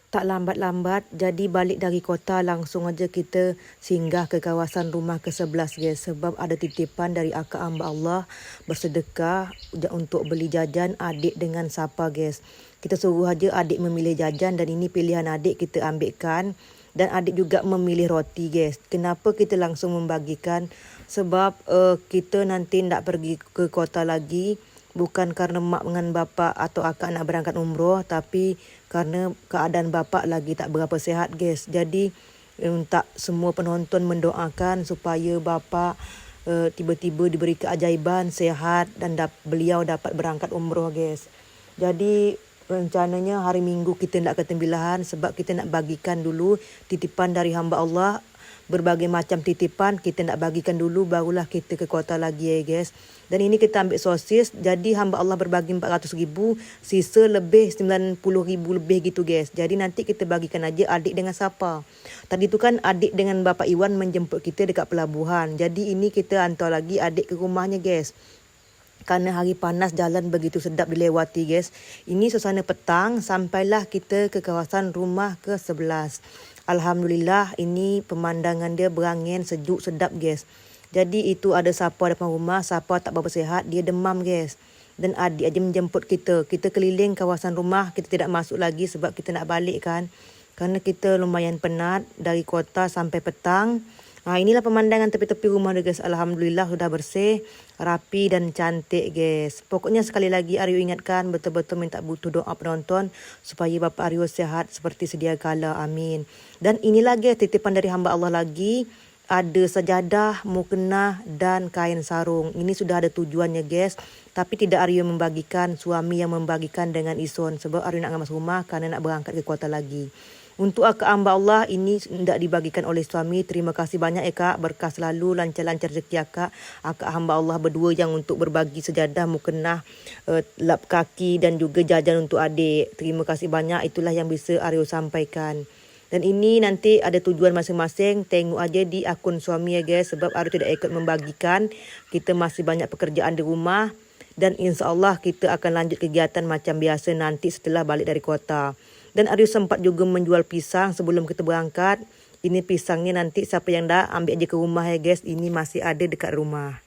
Tak lambat-lambat, jadi balik dari kota langsung aja kita singgah ke kawasan rumah ke-11 guys. Sebab ada titipan dari akak hamba Allah bersedekah untuk beli jajan adik dengan siapa guys. Kita suruh aja adik memilih jajan dan ini pilihan adik kita ambilkan. Dan adik juga memilih roti guys. Kenapa kita langsung membagikan? Sebab kita nanti nak pergi ke kota lagi. Bukan kerana mak dengan bapa atau akak nak berangkat umrah, tapi kerana keadaan bapa lagi tak berapa sihat guys. Jadi minta semua penonton mendoakan supaya bapa tiba-tiba diberi keajaiban, sihat dan beliau dapat berangkat umrah guys. Jadi rencananya hari Minggu kita nak ke Tembilahan sebab kita nak bagikan dulu titipan dari hamba Allah. Berbagai macam titipan kita nak bagikan dulu, barulah kita ke kota lagi ya guys. Dan ini kita ambil sosis, jadi hamba Allah berbagi 400,000, sisa lebih 90,000 lebih gitu guys. Jadi nanti kita bagikan aja adik dengan siapa. Tadi tu kan adik dengan Bapak Iwan menjemput kita dekat pelabuhan. Jadi ini kita hantar lagi adik ke rumahnya guys. Kerana hari panas jalan begitu sedap dilewati guys. Ini suasana petang, sampailah kita ke kawasan rumah ke-11. Alhamdulillah ini pemandangan dia berangin sejuk sedap guys. Jadi itu ada siapa depan rumah, siapa tak berapa sihat, dia demam guys. Dan adik aja menjemput kita. Kita keliling kawasan rumah, kita tidak masuk lagi sebab kita nak balik kan. Kerana kita lumayan penat dari kota sampai petang. Inilah pemandangan tepi-tepi rumah dia guys. Alhamdulillah sudah bersih, rapi dan cantik guys. Pokoknya sekali lagi Aryo ingatkan betul-betul minta butuh doa penonton supaya Bapak Aryo sihat seperti sedia kala. Amin. Dan inilah guys titipan dari hamba Allah lagi. Ada sajadah, mukena dan kain sarung. Ini sudah ada tujuannya guys. Tapi tidak Aryo membagikan, suami yang membagikan dengan Ison. Sebab Aryo nak ngamas rumah kerana nak berangkat ke kota lagi. Untuk akak hamba Allah ini tidak dibagikan oleh suami. Terima kasih banyak ya kak. Berkah selalu, lancar-lancar rezeki akak. Akak hamba Allah berdua yang untuk berbagi sejadah, mukena, lap kaki dan juga jajan untuk adik. Terima kasih banyak. Itulah yang bisa Aryo sampaikan. Dan ini nanti ada tujuan masing-masing. Tengok aja di akun suami ya guys. Sebab Aryo tidak ikut membagikan. Kita masih banyak pekerjaan di rumah. Dan insya-Allah kita akan lanjut kegiatan macam biasa nanti setelah balik dari kota. Dan Aryo sempat juga menjual pisang sebelum kita berangkat. Ini pisangnya nanti siapa yang dah ambil aja ke rumah ya guys. Ini masih ada dekat rumah.